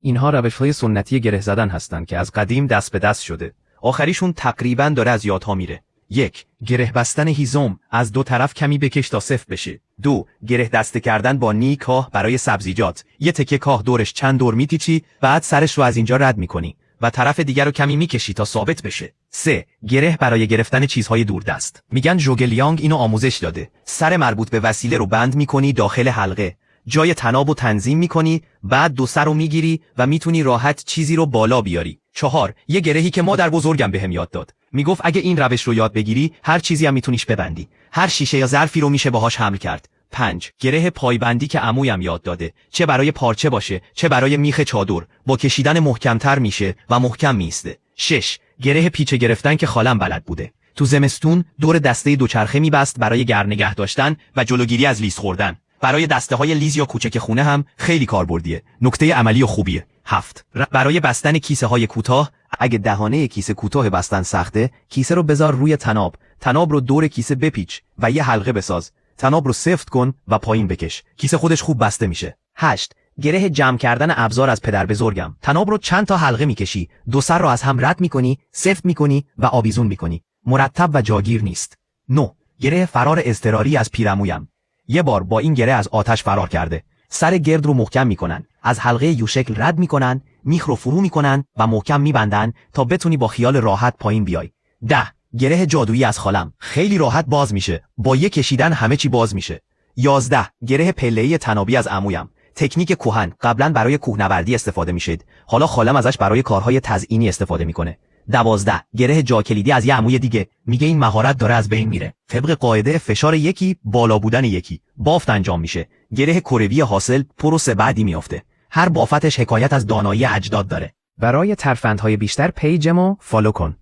اینها روش‌های سنتی گره زدن هستند که از قدیم دست به دست شده. آخریشون تقریباً داره از یادها میره. 1. گره بستن هیزم، از دو طرف کمی بکش تا سفت بشه. 2. گره دسته کردن با نی کاه برای سبزیجات. یه تکه کاه دورش چند دور میپیچی، بعد سرش رو از اینجا رد میکنی و طرف دیگر رو کمی میکشی تا ثابت بشه. 3. گره برای گرفتن چیزهای دوردست. میگن ژوگلیانگ اینو آموزش داده. سر مربوط به وسیله رو بند میکنی داخل حلقه. جای تنابو تنظیم میکنی، بعد دو سر رو میگیری و میتونی راحت چیزی رو بالا بیاری. 4. یه گرهی که مادر بزرگم بهم یاد داد. میگفت اگه این روش رو یاد بگیری، هر چیزی هم میتونیش ببندی. هر شیشه یا ظرفی رو میشه باهاش حمل کرد. 5. گره پایبندی که عمویم یاد داده. چه برای پارچه باشه، چه برای میخ چادر، با کشیدن محکمتر میشه و محکم میسته. 6. گره پیچه گرفتن که خالم بلد بوده. تو زمستون دور دسته دوچرخه میبست برای گرم نگه داشتن و جلوگیری از لیز خوردن. برای دسته‌های لیز یا کوچک خونه هم خیلی کاربردیه. نکته عملی و خوبیه. 7. برای بستن کیسه‌های کوتاه، اگه دهانه کیسه کوتاه بستن سخته، کیسه رو بذار روی تناب رو دور کیسه بپیچ و یه حلقه بساز. تناب رو سفت کن و پایین بکش. کیسه خودش خوب بسته میشه. 8. گره جمع کردن ابزار از پدر بزرگم. تناب رو چند تا حلقه میکشی، دو سر رو از هم رد میکنی، سفت میکنی و آویزون میکنی. مرتب و جاگیر نیست. 9. گره فرار اضطراری از پیرعمویم. یه بار با این گره از آتش فرار کرده. سر گرد رو محکم میکنن، از حلقه یو شکل رد میکنن، میخ رو فرو میکنن و محکم میبندن تا بتونی با خیال راحت پایین بیای. 10. گره جادویی از خالم. خیلی راحت باز میشه. با یک کشیدن همه چی باز میشه. 11. گره پله‌ای تنابی از عمویم. تکنیک کهن، قبلا برای کوهنوردی استفاده میشد. حالا خالم ازش برای کارهای تزئینی استفاده میکنه. 12. گره جا کلیدی از یه عموی دیگه. میگه این مهارت داره از بین میره. طبق قاعده فشار یکی بالا بودن یکی، بافت انجام میشه. گره کروی حاصل پروسه بعدی میافته. هر بافتش حکایت از دانایی اجداد داره. برای ترفندهای بیشتر پیجمو فالو کن.